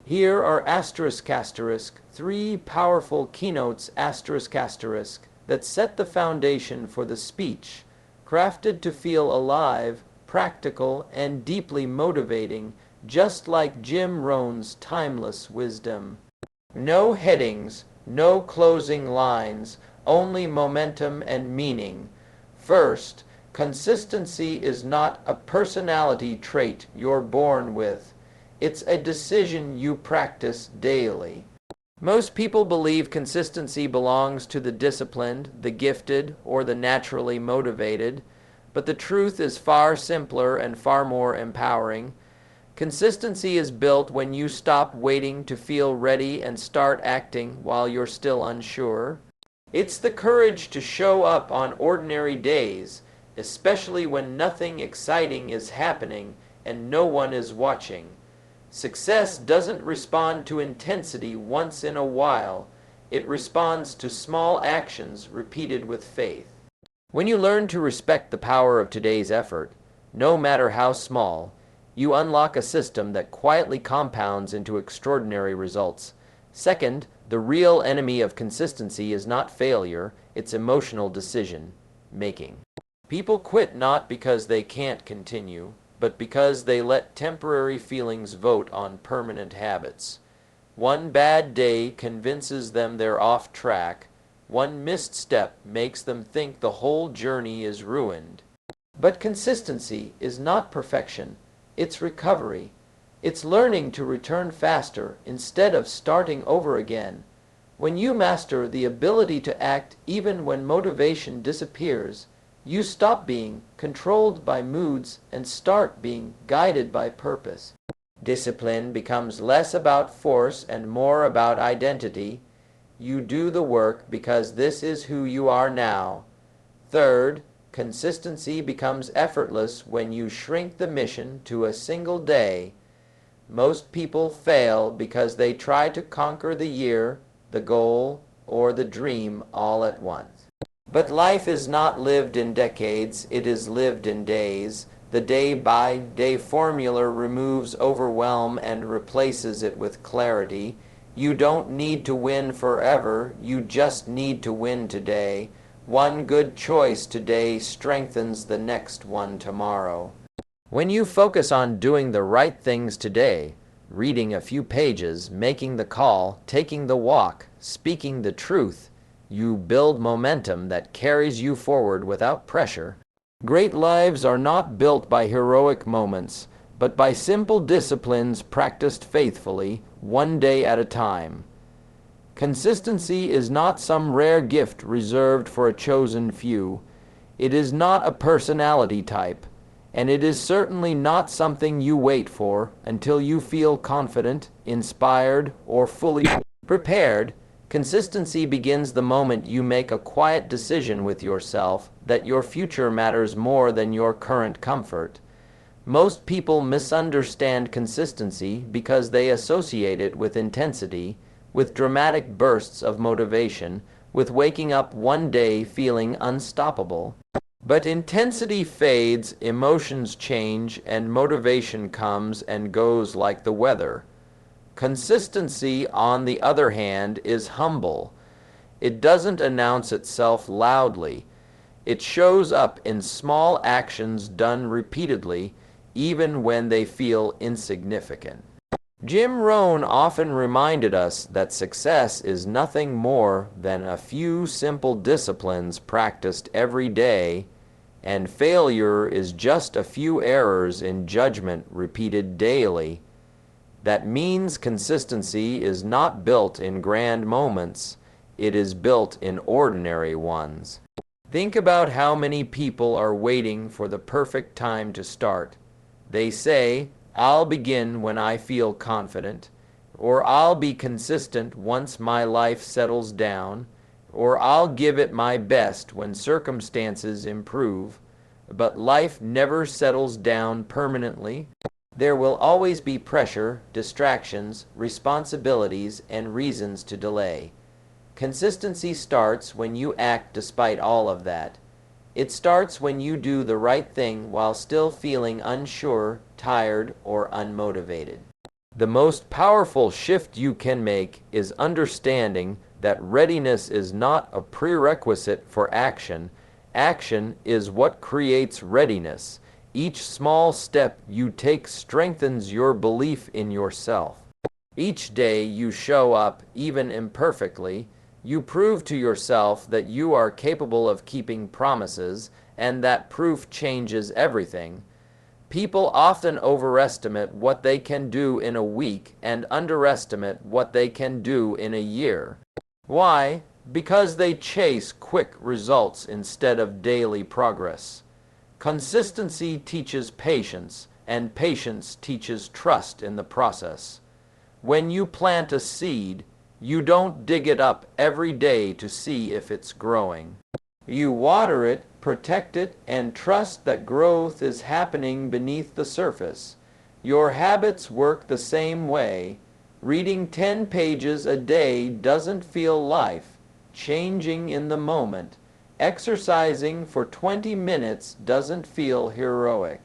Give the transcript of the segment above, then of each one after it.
Here are three powerful keynotes that set the foundation for the speech, crafted to feel alive, practical, and deeply motivating, just like Jim Rohn's timeless wisdom. No headings, no closing lines, only momentum and meaning. First, consistency is not a personality trait you're born with. It's a decision you practice daily. Most people believe consistency belongs to the disciplined, the gifted, or the naturally motivated, but the truth is far simpler and far more empowering. Consistency is built when you stop waiting to feel ready and start acting while you're still unsure. It's the courage to show up on ordinary days, especially when nothing exciting is happening and no one is watching. Success doesn't respond to intensity once in a while. It responds to small actions repeated with faith. When you learn to respect the power of today's effort, no matter how small, you unlock a system that quietly compounds into extraordinary results. Second, the real enemy of consistency is not failure, it's emotional decision making. People quit not because they can't continue, but because they let temporary feelings vote on permanent habits. One bad day convinces them they're off track. One missed step makes them think the whole journey is ruined. But consistency is not perfection. It's recovery. It's learning to return faster instead of starting over again. When you master the ability to act even when motivation disappears, you stop being controlled by moods and start being guided by purpose. Discipline becomes less about force and more about identity. You do the work because this is who you are now. Third, consistency becomes effortless when you shrink the mission to a single day. Most people fail because they try to conquer the year, the goal, or the dream all at once. But life is not lived in decades, it is lived in days. The day-by-day formula removes overwhelm and replaces it with clarity. You don't need to win forever, you just need to win today. One good choice today strengthens the next one tomorrow. When you focus on doing the right things today, reading a few pages, making the call, taking the walk, speaking the truth, you build momentum that carries you forward without pressure. Great lives are not built by heroic moments, but by simple disciplines practiced faithfully, one day at a time. Consistency is not some rare gift reserved for a chosen few. It is not a personality type, and it is certainly not something you wait for until you feel confident, inspired, or fully prepared. Consistency begins the moment you make a quiet decision with yourself that your future matters more than your current comfort. Most people misunderstand consistency because they associate it with intensity, with dramatic bursts of motivation, with waking up one day feeling unstoppable. But intensity fades, emotions change, and motivation comes and goes like the weather. Consistency, on the other hand, is humble. It doesn't announce itself loudly. It shows up in small actions done repeatedly, even when they feel insignificant. Jim Rohn often reminded us that success is nothing more than a few simple disciplines practiced every day, and failure is just a few errors in judgment repeated daily. That means consistency is not built in grand moments, it is built in ordinary ones. Think about how many people are waiting for the perfect time to start. They say, "I'll begin when I feel confident," or "I'll be consistent once my life settles down," or "I'll give it my best when circumstances improve." But life never settles down permanently. There will always be pressure, distractions, responsibilities, and reasons to delay. Consistency starts when you act despite all of that. It starts when you do the right thing while still feeling unsure, tired, or unmotivated. The most powerful shift you can make is understanding that readiness is not a prerequisite for action. Action is what creates readiness. Each small step you take strengthens your belief in yourself. Each day you show up, even imperfectly, you prove to yourself that you are capable of keeping promises, and that proof changes everything. People often overestimate what they can do in a week and underestimate what they can do in a year. Why? Because they chase quick results instead of daily progress. Consistency teaches patience, and patience teaches trust in the process. When you plant a seed, you don't dig it up every day to see if it's growing. You water it, protect it, and trust that growth is happening beneath the surface. Your habits work the same way. Reading 10 pages a day doesn't feel life-changing in the moment. Exercising for 20 minutes doesn't feel heroic.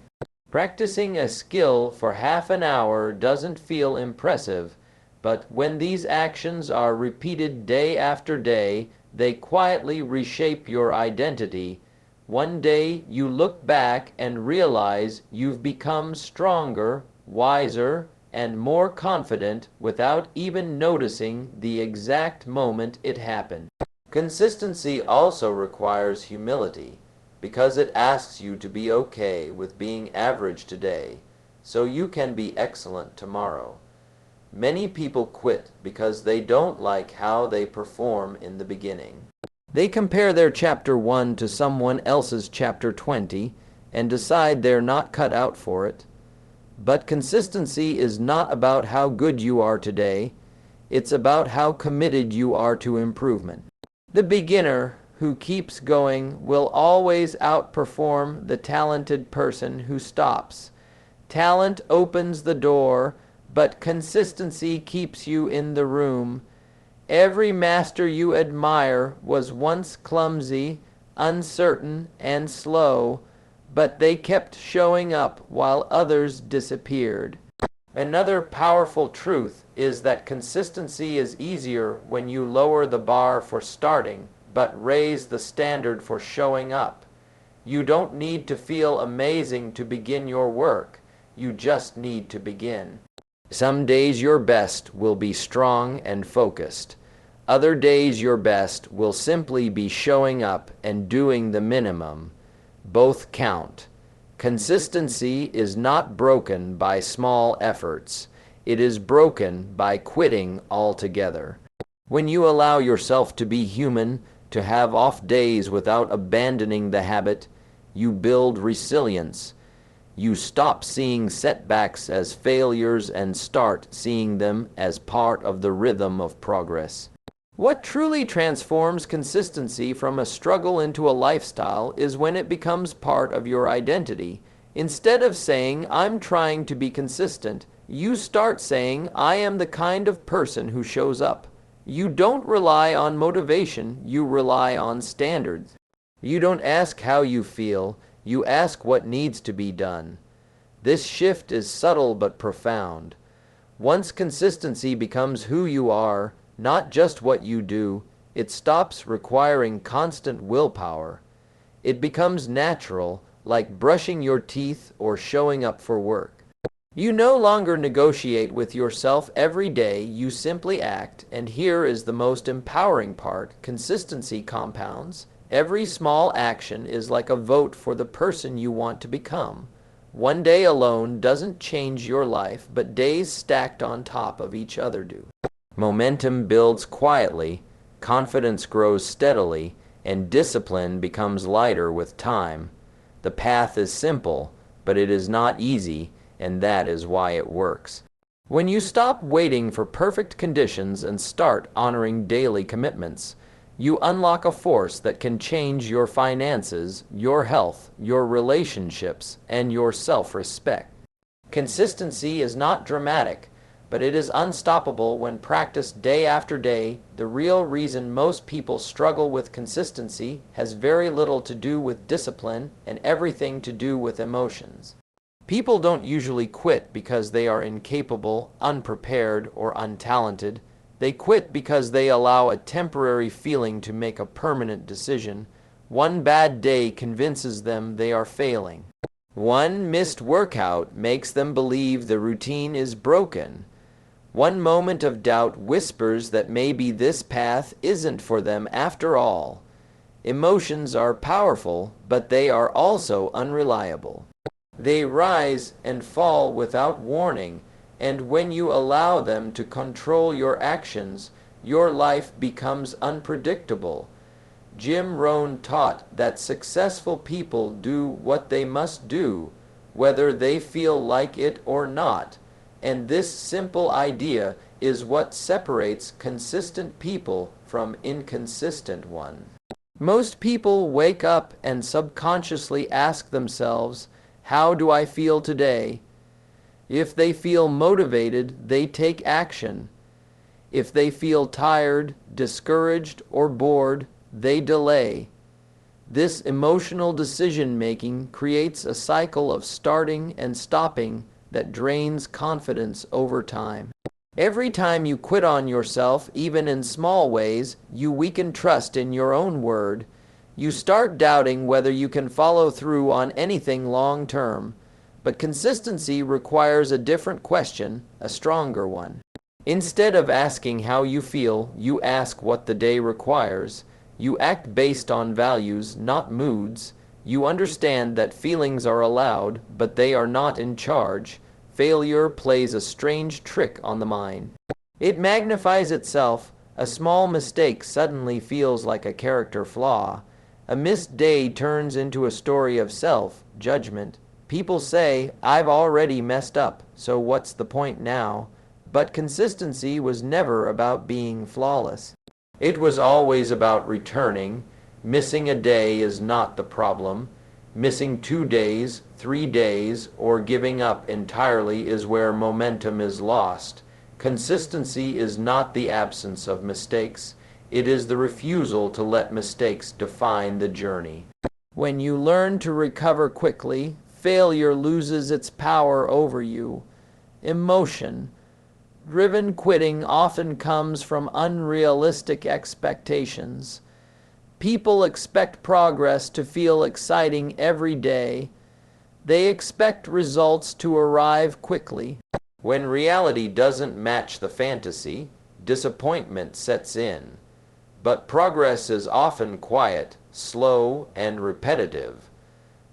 Practicing a skill for half an hour doesn't feel impressive, but when these actions are repeated day after day, they quietly reshape your identity. One day you look back and realize you've become stronger, wiser, and more confident without even noticing the exact moment it happened. Consistency also requires humility, because it asks you to be okay with being average today, so you can be excellent tomorrow. Many people quit because they don't like how they perform in the beginning. They compare their chapter 1 to someone else's chapter 20 and decide they're not cut out for it. But consistency is not about how good you are today. It's about how committed you are to improvement. The beginner who keeps going will always outperform the talented person who stops. Talent opens the door, but consistency keeps you in the room. Every master you admire was once clumsy, uncertain, and slow, but they kept showing up while others disappeared. Another powerful truth is that consistency is easier when you lower the bar for starting, but raise the standard for showing up. You don't need to feel amazing to begin your work. You just need to begin. Some days your best will be strong and focused. Other days your best will simply be showing up and doing the minimum. Both count. Consistency is not broken by small efforts. It is broken by quitting altogether. When you allow yourself to be human, to have off days without abandoning the habit, you build resilience. You stop seeing setbacks as failures and start seeing them as part of the rhythm of progress. What truly transforms consistency from a struggle into a lifestyle is when it becomes part of your identity. Instead of saying, "I'm trying to be consistent," you start saying, "I am the kind of person who shows up." You don't rely on motivation, you rely on standards. You don't ask how you feel, you ask what needs to be done. This shift is subtle but profound. Once consistency becomes who you are, not just what you do, it stops requiring constant willpower. It becomes natural, like brushing your teeth or showing up for work. You no longer negotiate with yourself every day, you simply act, and here is the most empowering part: consistency compounds. Every small action is like a vote for the person you want to become. One day alone doesn't change your life, but days stacked on top of each other do. Momentum builds quietly, confidence grows steadily, and discipline becomes lighter with time. The path is simple, but it is not easy, and that is why it works. When you stop waiting for perfect conditions and start honoring daily commitments, you unlock a force that can change your finances, your health, your relationships, and your self-respect. Consistency is not dramatic, but it is unstoppable when practiced day after day. The real reason most people struggle with consistency has very little to do with discipline and everything to do with emotions. People don't usually quit because they are incapable, unprepared, or untalented. They quit because they allow a temporary feeling to make a permanent decision. One bad day convinces them they are failing. One missed workout makes them believe the routine is broken. One moment of doubt whispers that maybe this path isn't for them after all. Emotions are powerful, but they are also unreliable. They rise and fall without warning, and when you allow them to control your actions, your life becomes unpredictable. Jim Rohn taught that successful people do what they must do, whether they feel like it or not, and this simple idea is what separates consistent people from inconsistent ones. Most people wake up and subconsciously ask themselves, "How do I feel today?" If they feel motivated, they take action. If they feel tired, discouraged, or bored, they delay. This emotional decision-making creates a cycle of starting and stopping that drains confidence over time. Every time you quit on yourself, even in small ways, you weaken trust in your own word. You start doubting whether you can follow through on anything long term. But consistency requires a different question, a stronger one. Instead of asking how you feel, you ask what the day requires. You act based on values, not moods. You understand that feelings are allowed, but they are not in charge. Failure plays a strange trick on the mind. It magnifies itself. A small mistake suddenly feels like a character flaw. A missed day turns into a story of self-judgment. People say, "I've already messed up, so what's the point now?" But consistency was never about being flawless. It was always about returning. Missing a day is not the problem. Missing 2 days, 3 days, or giving up entirely is where momentum is lost. Consistency is not the absence of mistakes. It is the refusal to let mistakes define the journey. When you learn to recover quickly, failure loses its power over you. Emotion-driven quitting often comes from unrealistic expectations. People expect progress to feel exciting every day. They expect results to arrive quickly. When reality doesn't match the fantasy, disappointment sets in. But progress is often quiet, slow, and repetitive.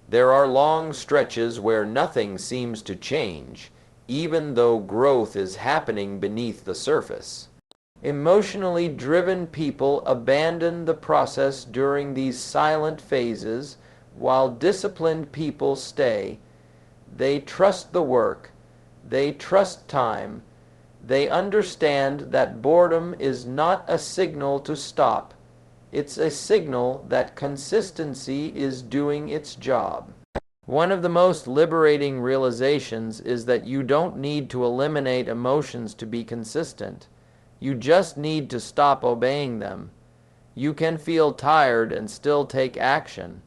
There are long stretches where nothing seems to change, even though growth is happening beneath the surface. Emotionally driven people abandon the process during these silent phases, while disciplined people stay. They trust the work. They trust time. They understand that boredom is not a signal to stop. It's a signal that consistency is doing its job. One of the most liberating realizations is that you don't need to eliminate emotions to be consistent. You just need to stop obeying them. You can feel tired and still take action.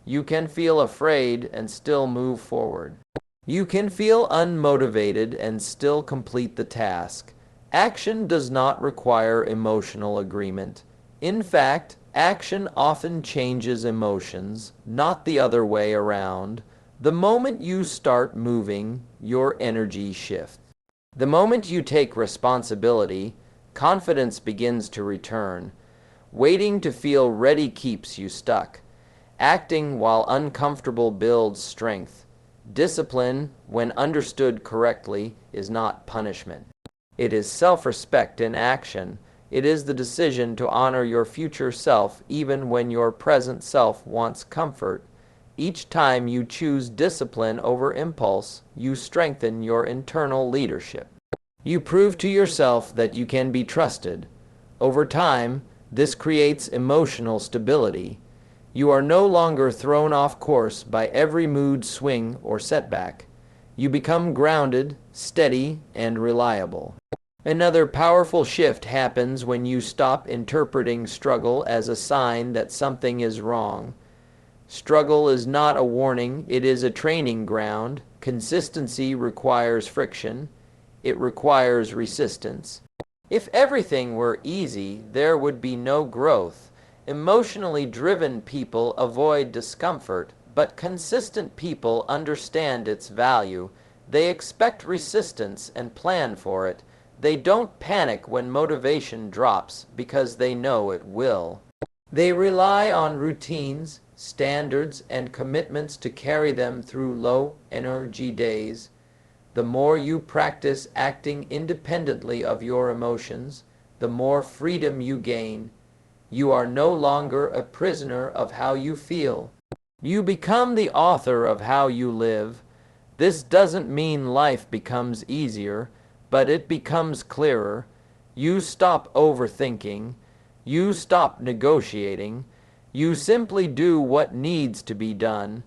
You can feel afraid and still move forward. You can feel unmotivated and still complete the task. Action does not require emotional agreement. In fact, action often changes emotions, not the other way around. The moment you start moving, your energy shifts. The moment you take responsibility, confidence begins to return. Waiting to feel ready keeps you stuck. Acting while uncomfortable builds strength. Discipline, when understood correctly, is not punishment. It is self-respect in action. It is the decision to honor your future self even when your present self wants comfort. Each time you choose discipline over impulse, you strengthen your internal leadership. You prove to yourself that you can be trusted. Over time, this creates emotional stability. You are no longer thrown off course by every mood swing or setback. You become grounded, steady, and reliable. Another powerful shift happens when you stop interpreting struggle as a sign that something is wrong. Struggle is not a warning, it is a training ground. Consistency requires friction. It requires resistance. If everything were easy, there would be no growth. Emotionally driven people avoid discomfort, but consistent people understand its value. They expect resistance and plan for it. They don't panic when motivation drops because they know it will. They rely on routines, standards, and commitments to carry them through low-energy days. The more you practice acting independently of your emotions, the more freedom you gain. You are no longer a prisoner of how you feel. You become the author of how you live. This doesn't mean life becomes easier, but it becomes clearer. You stop overthinking. You stop negotiating. You simply do what needs to be done.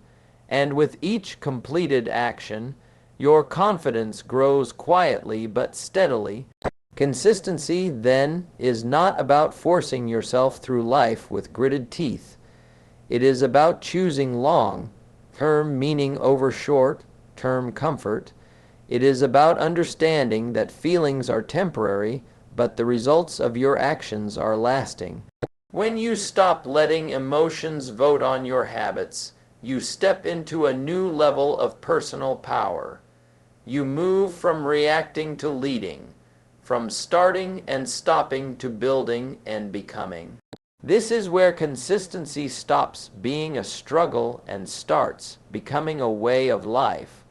And with each completed action, your confidence grows quietly but steadily. Consistency, then, is not about forcing yourself through life with gritted teeth. It is about choosing long-term meaning over short-term comfort. It is about understanding that feelings are temporary, but the results of your actions are lasting. When you stop letting emotions vote on your habits, you step into a new level of personal power. You move from reacting to leading, from starting and stopping to building and becoming. This is where consistency stops being a struggle and starts becoming a way of life.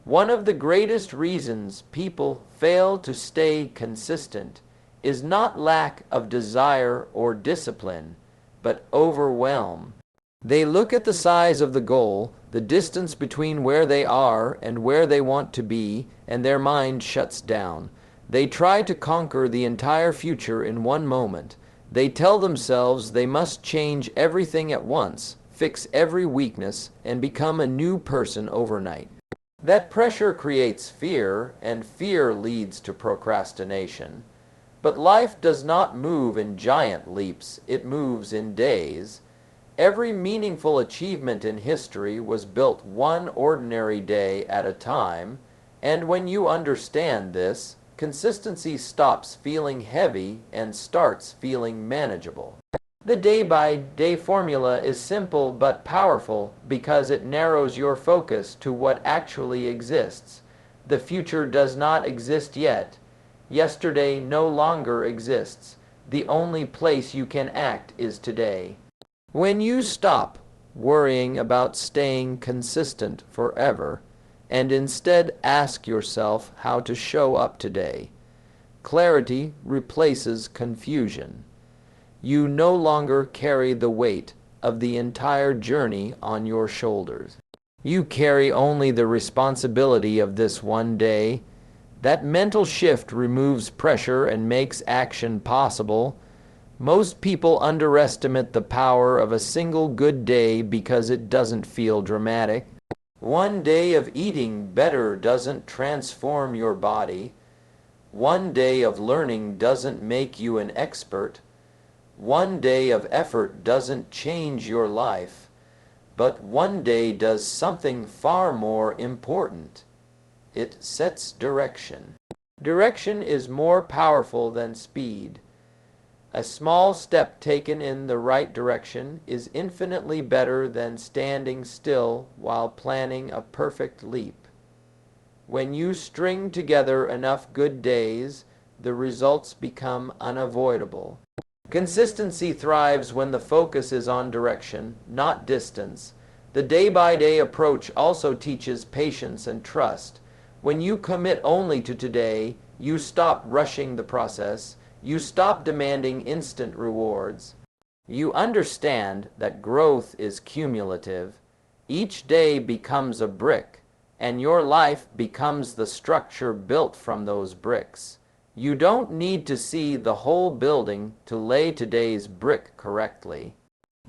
One of the greatest reasons people fail to stay consistent is not lack of desire or discipline, but overwhelm. They look at the size of the goal, the distance between where they are and where they want to be, and their mind shuts down. They try to conquer the entire future in one moment. They tell themselves they must change everything at once, fix every weakness, and become a new person overnight. That pressure creates fear, and fear leads to procrastination. But life does not move in giant leaps, it moves in days. Every meaningful achievement in history was built one ordinary day at a time, and when you understand this, consistency stops feeling heavy and starts feeling manageable. The day-by-day formula is simple but powerful because it narrows your focus to what actually exists. The future does not exist yet. Yesterday no longer exists. The only place you can act is today. When you stop worrying about staying consistent forever, and instead ask yourself how to show up today, clarity replaces confusion. You no longer carry the weight of the entire journey on your shoulders. You carry only the responsibility of this one day. That mental shift removes pressure and makes action possible. Most people underestimate the power of a single good day because it doesn't feel dramatic. One day of eating better doesn't transform your body. One day of learning doesn't make you an expert. One day of effort doesn't change your life. But one day does something far more important. It sets direction. Direction is more powerful than speed. A small step taken in the right direction is infinitely better than standing still while planning a perfect leap. When you string together enough good days, the results become unavoidable. Consistency thrives when the focus is on direction, not distance. The day-by-day approach also teaches patience and trust. When you commit only to today, you stop rushing the process. You stop demanding instant rewards. You understand that growth is cumulative. Each day becomes a brick, and your life becomes the structure built from those bricks. You don't need to see the whole building to lay today's brick correctly.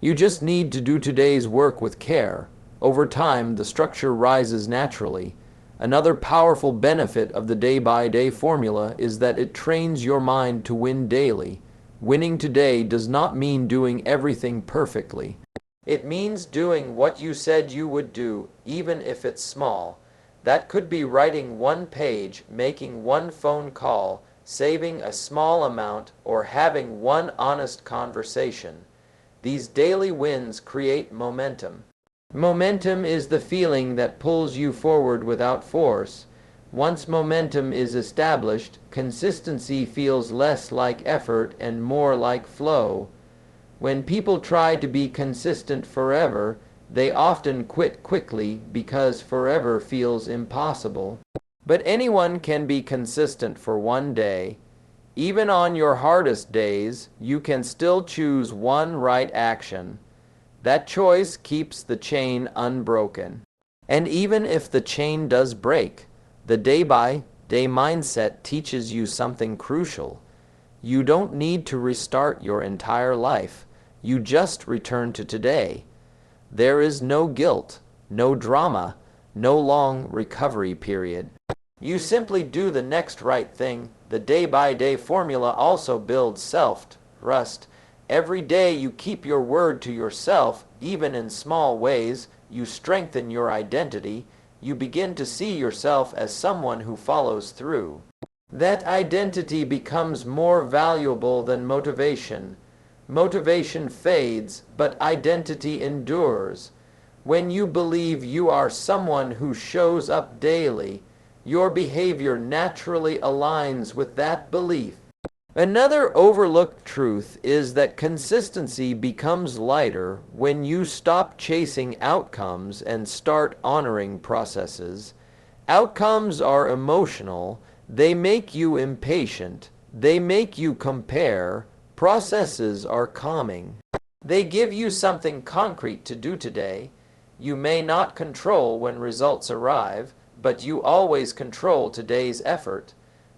You just need to do today's work with care. Over time, the structure rises naturally. Another powerful benefit of the day-by-day formula is that it trains your mind to win daily. Winning today does not mean doing everything perfectly. It means doing what you said you would do, even if it's small. That could be writing one page, making one phone call, saving a small amount, or having one honest conversation. These daily wins create momentum. Momentum is the feeling that pulls you forward without force. Once momentum is established, consistency feels less like effort and more like flow. When people try to be consistent forever, they often quit quickly because forever feels impossible. But anyone can be consistent for one day. Even on your hardest days, you can still choose one right action. That choice keeps the chain unbroken. And even if the chain does break, the day-by-day mindset teaches you something crucial. You don't need to restart your entire life. You just return to today. There is no guilt, no drama, no long recovery period. You simply do the next right thing. The day-by-day formula also builds self-trust. Every day you keep your word to yourself, even in small ways. You strengthen your identity. You begin to see yourself as someone who follows through. That identity becomes more valuable than motivation. Motivation fades, but identity endures. When you believe you are someone who shows up daily, your behavior naturally aligns with that belief. Another overlooked truth is that consistency becomes lighter when you stop chasing outcomes and start honoring processes. Outcomes are emotional. They make you impatient. They make you compare. Processes are calming. They give you something concrete to do today. You may not control when results arrive, but you always control today's effort.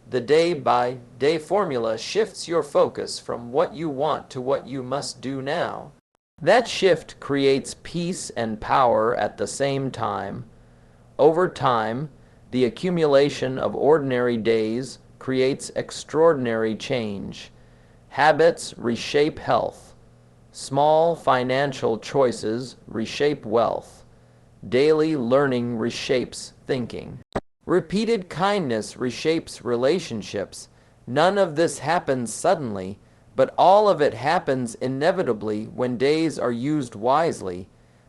The day-by-day formula shifts your focus from what you want to what you must do now. That shift creates peace and power at the same time. Over time, the accumulation of ordinary days creates extraordinary change. Habits reshape health. Small financial choices reshape wealth. Daily learning reshapes thinking. Repeated kindness reshapes relationships. None of this happens suddenly, but all of it happens inevitably when days are used wisely.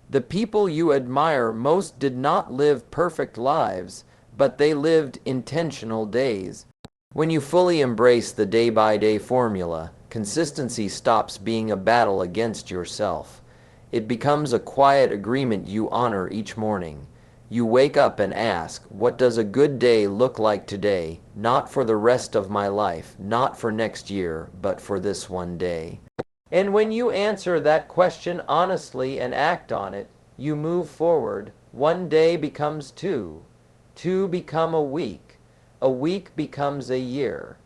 The people you admire most did not live perfect lives, but they lived intentional days. When you fully embrace the day-by-day formula, consistency stops being a battle against yourself. It becomes a quiet agreement you honor each morning. You wake up and ask, what does a good day look like today? Not for the rest of my life, not for next year, but for this one day. And when you answer that question honestly and act on it, you move forward. One day becomes two. Two become a week becomes a year.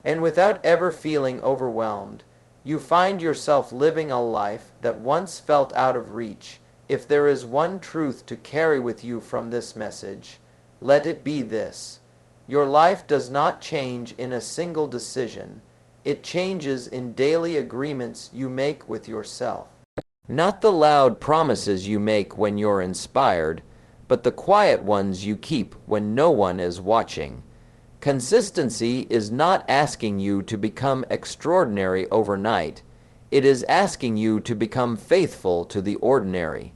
And without ever feeling overwhelmed, you find yourself living a life that once felt out of reach. If there is one truth to carry with you from this message, let it be this: your life does not change in a single decision. It changes in daily agreements you make with yourself. Not the loud promises you make when you're inspired, but the quiet ones you keep when no one is watching. Consistency is not asking you to become extraordinary overnight. It is asking you to become faithful to the ordinary.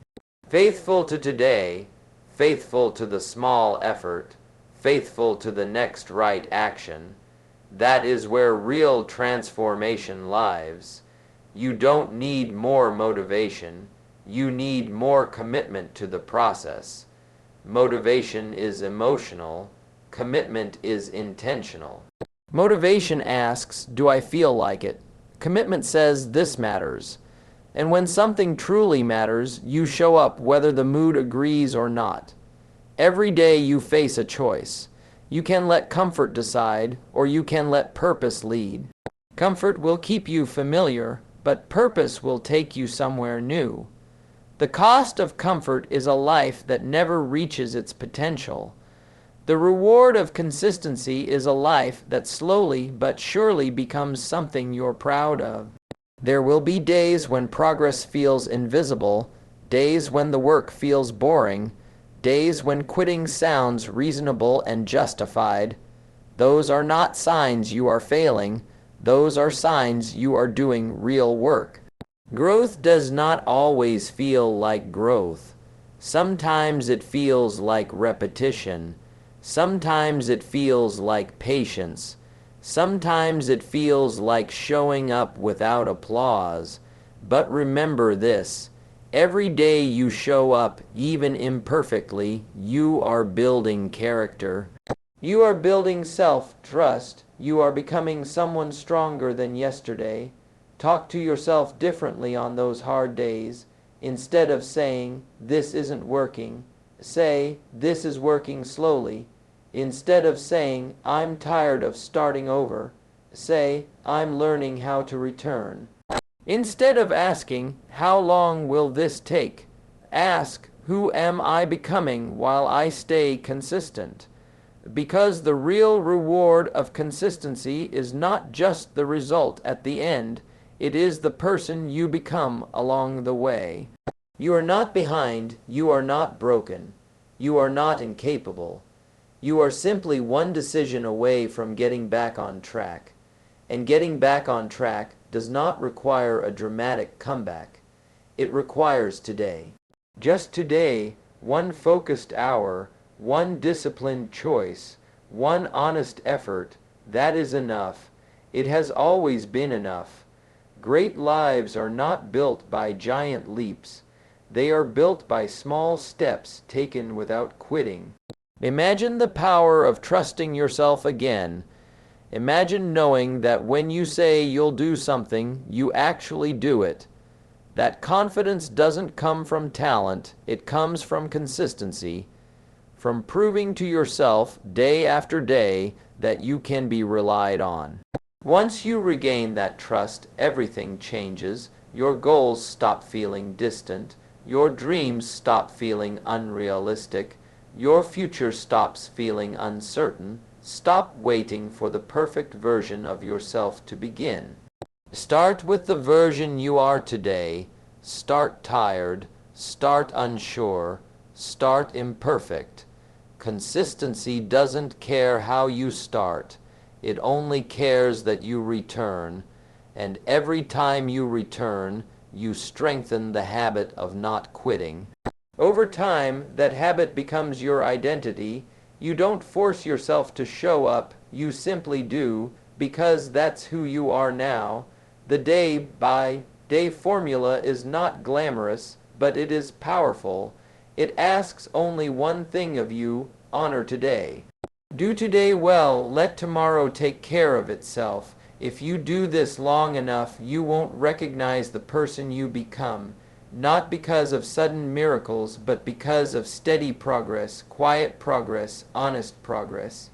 Faithful to today, faithful to the small effort, faithful to the next right action. That is where real transformation lies. You don't need more motivation. You need more commitment to the process. Motivation is emotional. Commitment is intentional. Motivation asks, do I feel like it? Commitment says, this matters. And when something truly matters, you show up whether the mood agrees or not. Every day you face a choice. You can let comfort decide, or you can let purpose lead. Comfort will keep you familiar, but purpose will take you somewhere new. The cost of comfort is a life that never reaches its potential. The reward of consistency is a life that slowly but surely becomes something you're proud of. There will be days when progress feels invisible, days when the work feels boring, days when quitting sounds reasonable and justified. Those are not signs you are failing. Those are signs you are doing real work. Growth does not always feel like growth. Sometimes it feels like repetition. Sometimes it feels like patience. Sometimes it feels like showing up without applause. But remember this: every day you show up, even imperfectly, you are building character. You are building self-trust. You are becoming someone stronger than yesterday. Talk to yourself differently on those hard days. Instead of saying, "This isn't working," say, "This is working slowly." Instead of saying, "I'm tired of starting over," say, "I'm learning how to return." Instead of asking, "How long will this take?" ask, "Who am I becoming while I stay consistent?" Because the real reward of consistency is not just the result at the end, it is the person you become along the way. You are not behind, you are not broken, you are not incapable. You are simply one decision away from getting back on track. And getting back on track does not require a dramatic comeback. It requires today. Just today, one focused hour, one disciplined choice, one honest effort, that is enough. It has always been enough. Great lives are not built by giant leaps. They are built by small steps taken without quitting. Imagine the power of trusting yourself again. Imagine knowing that when you say you'll do something, you actually do it. That confidence doesn't come from talent, it comes from consistency, from proving to yourself day after day that you can be relied on. Once you regain that trust, everything changes. Your goals stop feeling distant. Your dreams stop feeling unrealistic. Your future stops feeling uncertain. Stop waiting for the perfect version of yourself to begin. Start with the version you are today. Start tired. Start unsure. Start imperfect. Consistency doesn't care how you start. It only cares that you return. And every time you return, you strengthen the habit of not quitting. Over time, that habit becomes your identity. You don't force yourself to show up, you simply do, because that's who you are now. The day-by-day formula is not glamorous, but it is powerful. It asks only one thing of you: honor today. Do today well, let tomorrow take care of itself. If you do this long enough, you won't recognize the person you become. Not because of sudden miracles, but because of steady progress, quiet progress, honest progress.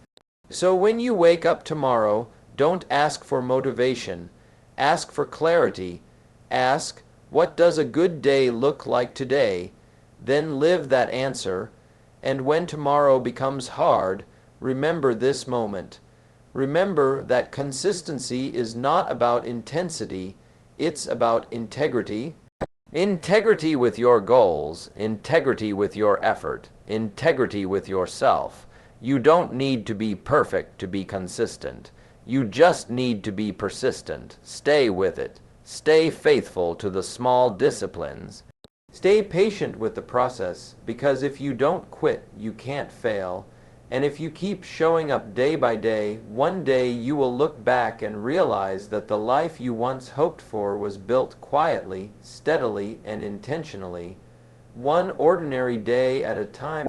So when you wake up tomorrow, don't ask for motivation. Ask for clarity. Ask, what does a good day look like today? Then live that answer. And when tomorrow becomes hard, remember this moment. Remember that consistency is not about intensity, it's about integrity. Integrity with your goals, integrity with your effort, integrity with yourself. You don't need to be perfect to be consistent. You just need to be persistent. Stay with it. Stay faithful to the small disciplines. Stay patient with the process, because if you don't quit, you can't fail. And if you keep showing up day by day, one day you will look back and realize that the life you once hoped for was built quietly, steadily, and intentionally, one ordinary day at a time.